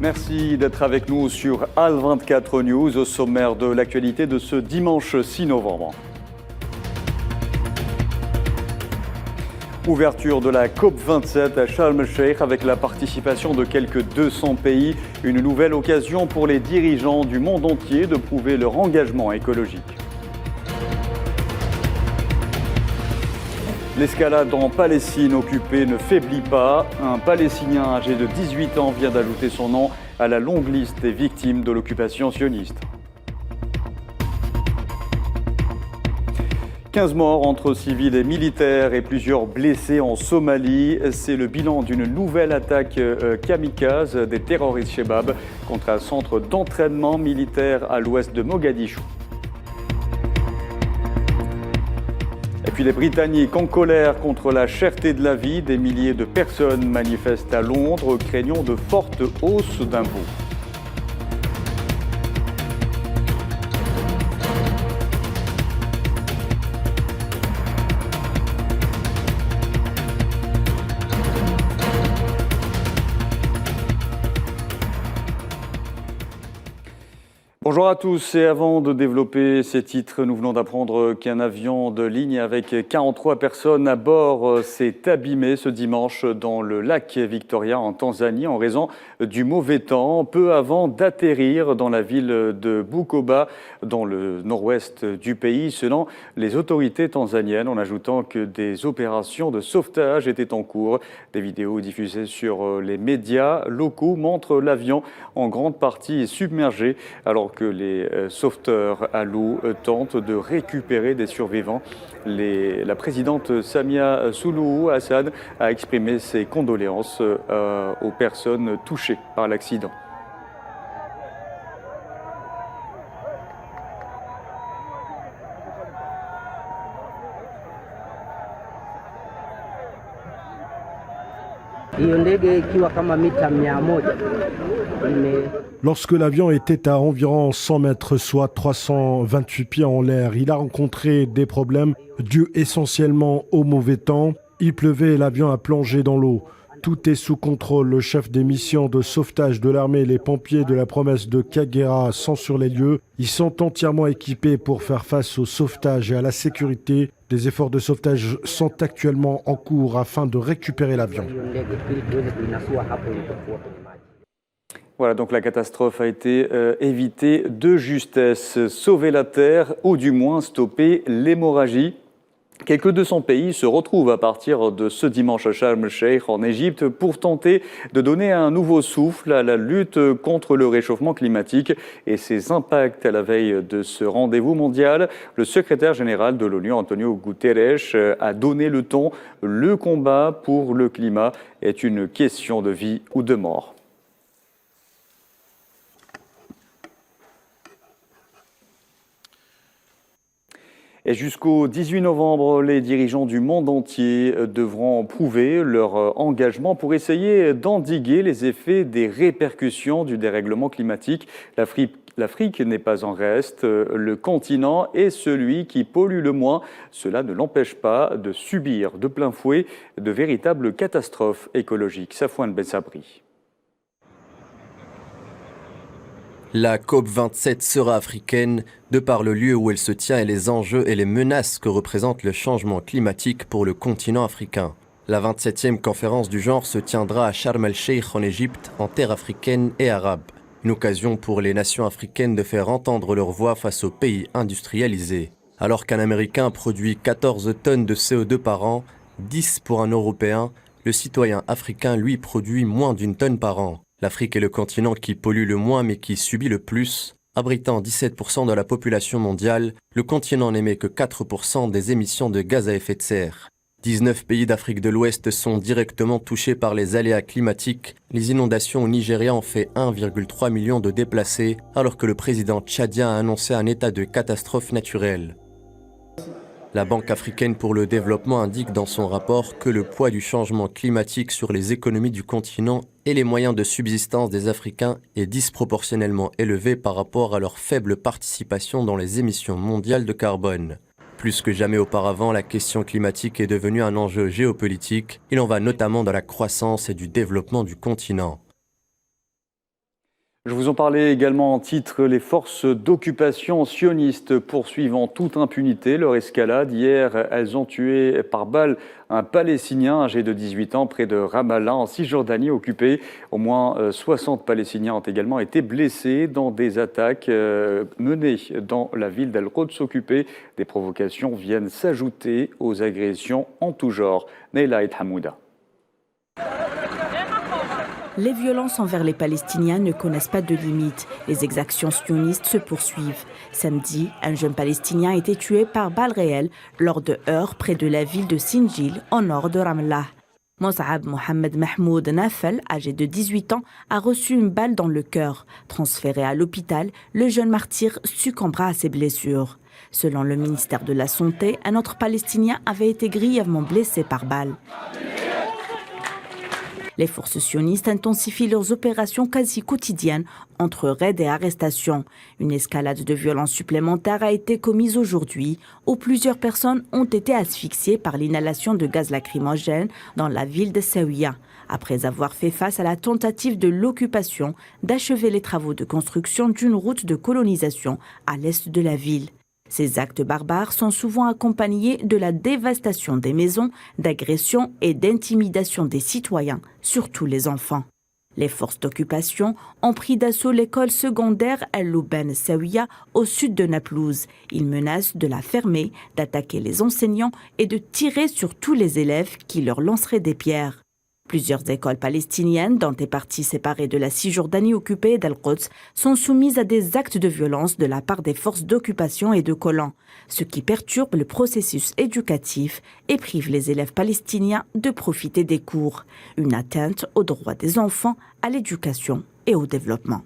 Merci d'être avec nous sur AL24 News au sommaire de l'actualité de ce dimanche 6 novembre. Ouverture de la COP27 à Sharm el-Sheikh avec la participation de quelques 200 pays. Une nouvelle occasion pour les dirigeants du monde entier de prouver leur engagement écologique. L'escalade en Palestine occupée ne faiblit pas. Un Palestinien âgé de 18 ans vient d'ajouter son nom à la longue liste des victimes de l'occupation sioniste. 15 morts entre civils et militaires et plusieurs blessés en Somalie. C'est le bilan d'une nouvelle attaque kamikaze des terroristes Shebab contre un centre d'entraînement militaire à l'ouest de Mogadiscio. Et puis les Britanniques en colère contre la cherté de la vie. Des milliers de personnes manifestent à Londres, craignant de fortes hausses d'impôts. Bonjour à tous et avant de développer ces titres, nous venons d'apprendre qu'un avion de ligne avec 43 personnes à bord s'est abîmé ce dimanche dans le lac Victoria en Tanzanie en raison du mauvais temps, peu avant d'atterrir dans la ville de Bukoba dans le nord-ouest du pays, selon les autorités tanzaniennes, en ajoutant que des opérations de sauvetage étaient en cours. Des vidéos diffusées sur les médias locaux montrent l'avion en grande partie submergé alors que les sauveteurs à l'eau tentent de récupérer des survivants. La présidente Samia Suluhu Hassan a exprimé ses condoléances aux personnes touchées par l'accident. Lorsque l'avion était à environ 100 mètres, soit 328 pieds en l'air, il a rencontré des problèmes dus essentiellement au mauvais temps. Il pleuvait et l'avion a plongé dans l'eau. Tout est sous contrôle. Le chef des missions de sauvetage de l'armée et les pompiers de la promesse de Kagera sont sur les lieux. Ils sont entièrement équipés pour faire face au sauvetage et à la sécurité. Des efforts de sauvetage sont actuellement en cours afin de récupérer l'avion. Voilà, donc la catastrophe a été évitée de justesse. Sauver la terre ou du moins stopper l'hémorragie. Quelques 200 pays se retrouvent à partir de ce dimanche à Sharm el-Sheikh en Égypte pour tenter de donner un nouveau souffle à la lutte contre le réchauffement climatique et ses impacts à la veille de ce rendez-vous mondial. Le secrétaire général de l'ONU, Antonio Guterres, a donné le ton. Le combat pour le climat est une question de vie ou de mort. Et jusqu'au 18 novembre, les dirigeants du monde entier devront prouver leur engagement pour essayer d'endiguer les effets des répercussions du dérèglement climatique. L'Afrique n'est pas en reste. Le continent est celui qui pollue le moins. Cela ne l'empêche pas de subir de plein fouet de véritables catastrophes écologiques. Safouane Bensabri. La COP27 sera africaine de par le lieu où elle se tient et les enjeux et les menaces que représente le changement climatique pour le continent africain. La 27e conférence du genre se tiendra à Sharm el-Sheikh en Égypte, en terre africaine et arabe. Une occasion pour les nations africaines de faire entendre leur voix face aux pays industrialisés. Alors qu'un Américain produit 14 tonnes de CO2 par an, 10 pour un Européen, le citoyen africain, lui, produit moins d'1 tonne par an. L'Afrique est le continent qui pollue le moins mais qui subit le plus. Abritant 17% de la population mondiale, le continent n'émet que 4% des émissions de gaz à effet de serre. 19 pays d'Afrique de l'Ouest sont directement touchés par les aléas climatiques. Les inondations au Nigeria ont fait 1,3 million de déplacés, alors que le président tchadien a annoncé un état de catastrophe naturelle. La Banque africaine pour le développement indique dans son rapport que le poids du changement climatique sur les économies du continent et les moyens de subsistance des Africains est disproportionnellement élevé par rapport à leur faible participation dans les émissions mondiales de carbone. Plus que jamais auparavant, la question climatique est devenue un enjeu géopolitique. Il en va notamment de la croissance et du développement du continent. Je vous en parlais également en titre, les forces d'occupation sionistes poursuivent en toute impunité leur escalade. Hier, elles ont tué par balle un Palestinien âgé de 18 ans près de Ramallah en Cisjordanie occupée. Au moins 60 Palestiniens ont également été blessés dans des attaques menées dans la ville d'Al-Quds occupée. Des provocations viennent s'ajouter aux agressions en tout genre. Neila et Hamouda. Les violences envers les Palestiniens ne connaissent pas de limite. Les exactions sionistes se poursuivent. Samedi, un jeune Palestinien a été tué par balle réelle lors de heurts près de la ville de Sinjil, au nord de Ramallah. Mos'ab Mohamed Mahmoud Nafel, âgé de 18 ans, a reçu une balle dans le cœur. Transféré à l'hôpital, le jeune martyr succombera à ses blessures. Selon le ministère de la Santé, un autre Palestinien avait été grièvement blessé par balle. Les forces sionistes intensifient leurs opérations quasi quotidiennes entre raids et arrestations. Une escalade de violence supplémentaire a été commise aujourd'hui, où plusieurs personnes ont été asphyxiées par l'inhalation de gaz lacrymogène dans la ville de Saouia, après avoir fait face à la tentative de l'occupation d'achever les travaux de construction d'une route de colonisation à l'est de la ville. Ces actes barbares sont souvent accompagnés de la dévastation des maisons, d'agressions et d'intimidation des citoyens, surtout les enfants. Les forces d'occupation ont pris d'assaut l'école secondaire El-Louben Saouia au sud de Naplouse. Ils menacent de la fermer, d'attaquer les enseignants et de tirer sur tous les élèves qui leur lanceraient des pierres. Plusieurs écoles palestiniennes, dans des parties séparées de la Cisjordanie occupée d'Al-Quds, sont soumises à des actes de violence de la part des forces d'occupation et de collants, ce qui perturbe le processus éducatif et prive les élèves palestiniens de profiter des cours. Une atteinte aux droits des enfants, à l'éducation et au développement.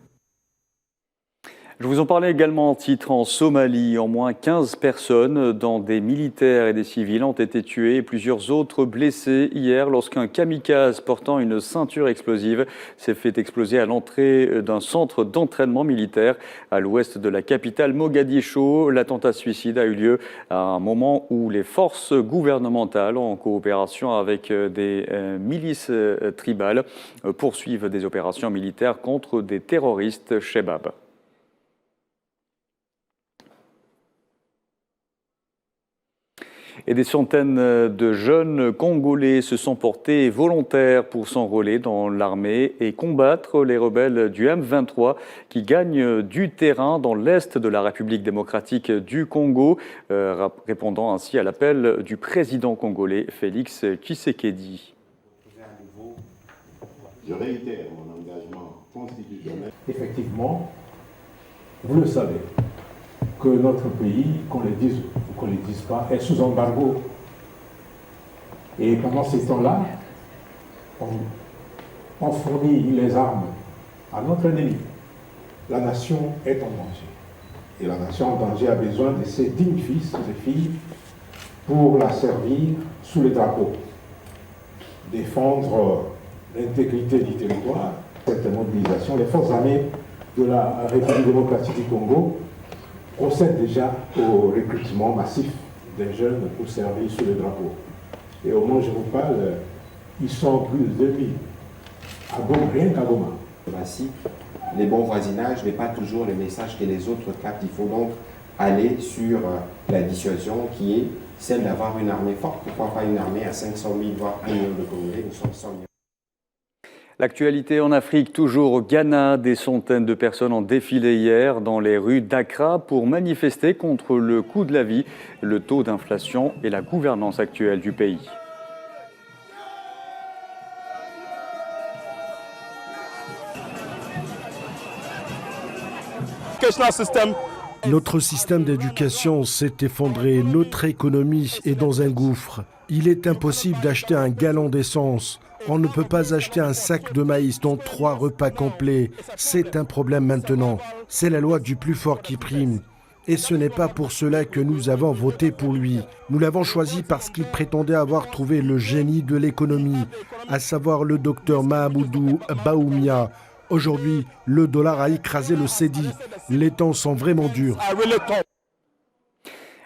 Je vous en parlais également en titre en Somalie. Au moins 15 personnes, dont des militaires et des civils, ont été tuées et plusieurs autres blessées hier lorsqu'un kamikaze portant une ceinture explosive s'est fait exploser à l'entrée d'un centre d'entraînement militaire à l'ouest de la capitale Mogadiscio. L'attentat suicide a eu lieu à un moment où les forces gouvernementales, en coopération avec des milices tribales, poursuivent des opérations militaires contre des terroristes Shebab. Et des centaines de jeunes Congolais se sont portés volontaires pour s'enrôler dans l'armée et combattre les rebelles du M23 qui gagnent du terrain dans l'est de la République démocratique du Congo, répondant ainsi à l'appel du président congolais Félix Tshisekedi. Je réitère mon engagement constitutionnel. Effectivement, vous le savez, que notre pays, qu'on le dise ou qu'on ne le dise pas, est sous embargo. Et pendant ces temps-là, on fournit les armes à notre ennemi. La nation est en danger. Et la nation en danger a besoin de ses dignes fils et filles pour la servir sous les drapeaux. Défendre l'intégrité du territoire, cette mobilisation, les forces armées de la République démocratique du Congo procède déjà au recrutement massif des jeunes pour servir sous le drapeau. Et au moment où je vous parle, ils sont plus de 2000 à Goma, rien qu'à Goma. Ainsi, les bons voisinages n'est pas toujours le message que les autres captent. Il faut donc aller sur la dissuasion qui est celle d'avoir une armée forte. Pourquoi pas une armée à 500 000 voire 1 million de Congolais? Nous sommes 100 millions. L'actualité en Afrique, toujours au Ghana, des centaines de personnes ont défilé hier dans les rues d'Accra pour manifester contre le coût de la vie, le taux d'inflation et la gouvernance actuelle du pays. Notre système d'éducation s'est effondré, notre économie est dans un gouffre. Il est impossible d'acheter un gallon d'essence. On ne peut pas acheter un sac de maïs dont 3 repas complets. C'est un problème maintenant. C'est la loi du plus fort qui prime. Et ce n'est pas pour cela que nous avons voté pour lui. Nous l'avons choisi parce qu'il prétendait avoir trouvé le génie de l'économie, à savoir le docteur Mahamoudou Baoumia. Aujourd'hui, le dollar a écrasé le cédis. Les temps sont vraiment durs.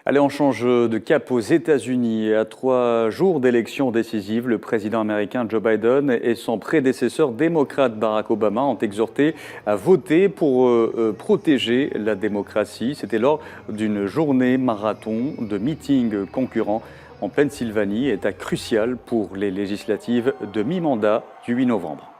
Allez, on change de cap aux États-Unis. À 3 jours d'élections décisives, le président américain Joe Biden et son prédécesseur démocrate Barack Obama ont exhorté à voter pour protéger la démocratie. C'était lors d'une journée marathon de meetings concurrents en Pennsylvanie, état crucial pour les législatives de mi-mandat du 8 novembre.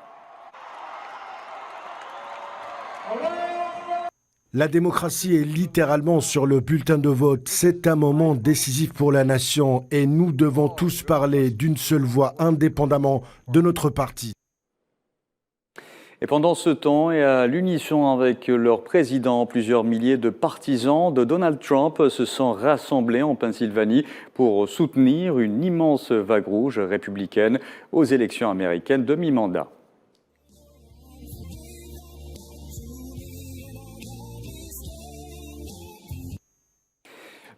La démocratie est littéralement sur le bulletin de vote. C'est un moment décisif pour la nation et nous devons tous parler d'une seule voix indépendamment de notre parti. Et pendant ce temps, et à l'unisson avec leur président, plusieurs milliers de partisans de Donald Trump se sont rassemblés en Pennsylvanie pour soutenir une immense vague rouge républicaine aux élections américaines de mi-mandat.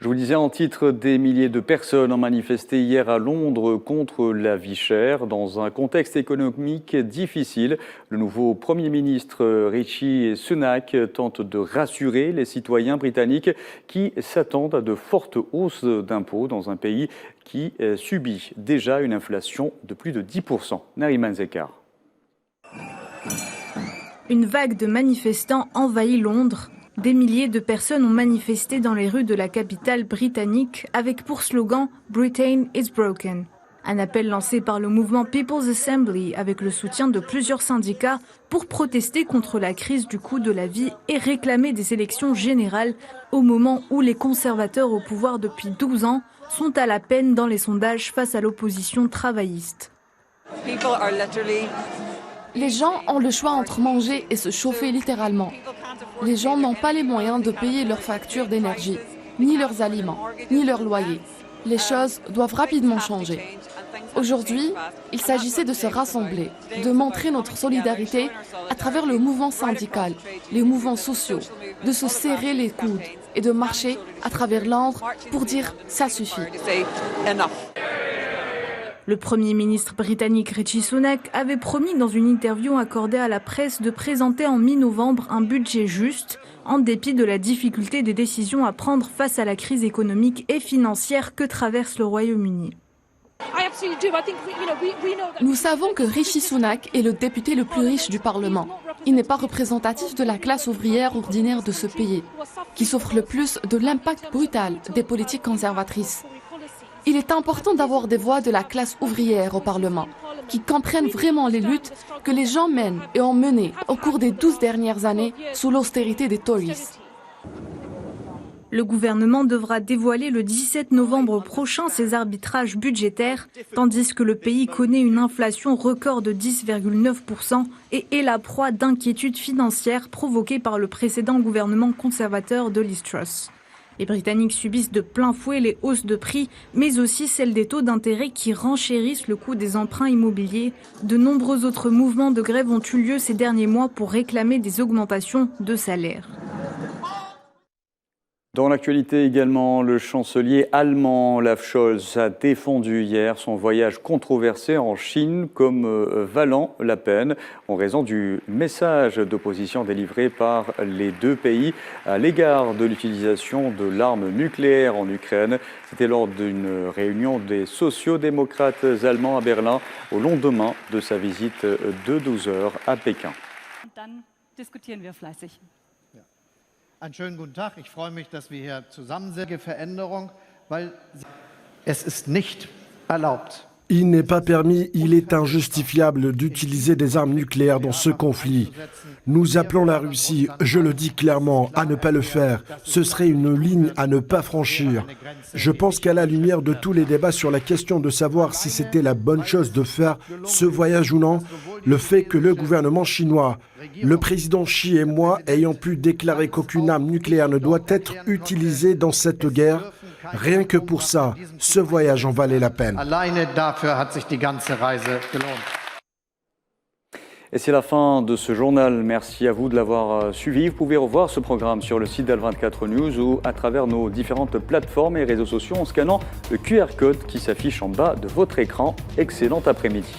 Je vous le disais en titre, des milliers de personnes ont manifesté hier à Londres contre la vie chère. Dans un contexte économique difficile, le nouveau Premier ministre Rishi Sunak tente de rassurer les citoyens britanniques qui s'attendent à de fortes hausses d'impôts dans un pays qui subit déjà une inflation de plus de 10%. Nariman Zekar. Une vague de manifestants envahit Londres. Des milliers de personnes ont manifesté dans les rues de la capitale britannique avec pour slogan « Britain is broken ». Un appel lancé par le mouvement People's Assembly avec le soutien de plusieurs syndicats pour protester contre la crise du coût de la vie et réclamer des élections générales au moment où les conservateurs au pouvoir depuis 12 ans sont à la peine dans les sondages face à l'opposition travailliste. Les gens ont le choix entre manger et se chauffer littéralement. Les gens n'ont pas les moyens de payer leurs factures d'énergie, ni leurs aliments, ni leur loyer. Les choses doivent rapidement changer. Aujourd'hui, il s'agissait de se rassembler, de montrer notre solidarité à travers le mouvement syndical, les mouvements sociaux, de se serrer les coudes et de marcher à travers Londres pour dire « ça suffit ». Le Premier ministre britannique Rishi Sunak avait promis dans une interview accordée à la presse de présenter en mi-novembre un budget juste, en dépit de la difficulté des décisions à prendre face à la crise économique et financière que traverse le Royaume-Uni. Nous savons que Rishi Sunak est le député le plus riche du Parlement. Il n'est pas représentatif de la classe ouvrière ordinaire de ce pays, qui souffre le plus de l'impact brutal des politiques conservatrices. Il est important d'avoir des voix de la classe ouvrière au Parlement, qui comprennent vraiment les luttes que les gens mènent et ont menées au cours des 12 dernières années sous l'austérité des Tories. Le gouvernement devra dévoiler le 17 novembre prochain ses arbitrages budgétaires, tandis que le pays connaît une inflation record de 10,9% et est la proie d'inquiétudes financières provoquées par le précédent gouvernement conservateur de Liz Truss. Les Britanniques subissent de plein fouet les hausses de prix, mais aussi celles des taux d'intérêt qui renchérissent le coût des emprunts immobiliers. De nombreux autres mouvements de grève ont eu lieu ces derniers mois pour réclamer des augmentations de salaire. Dans l'actualité également, le chancelier allemand Olaf Scholz a défendu hier son voyage controversé en Chine comme valant la peine en raison du message d'opposition délivré par les deux pays à l'égard de l'utilisation de l'arme nucléaire en Ukraine. C'était lors d'une réunion des sociodémocrates allemands à Berlin au lendemain de sa visite de 12 heures à Pékin. Einen schönen guten Tag. Ich freue mich, dass wir hier zusammen sind. Veränderung, weil es ist nicht erlaubt. Il n'est pas permis, il est injustifiable d'utiliser des armes nucléaires dans ce conflit. Nous appelons la Russie, je le dis clairement, à ne pas le faire. Ce serait une ligne à ne pas franchir. Je pense qu'à la lumière de tous les débats sur la question de savoir si c'était la bonne chose de faire ce voyage ou non, le fait que le gouvernement chinois, le président Xi et moi ayant pu déclarer qu'aucune arme nucléaire ne doit être utilisée dans cette guerre, rien que pour ça, ce voyage en valait la peine. Et c'est la fin de ce journal. Merci à vous de l'avoir suivi. Vous pouvez revoir ce programme sur le site d'Al24 News ou à travers nos différentes plateformes et réseaux sociaux en scannant le QR code qui s'affiche en bas de votre écran. Excellent après-midi.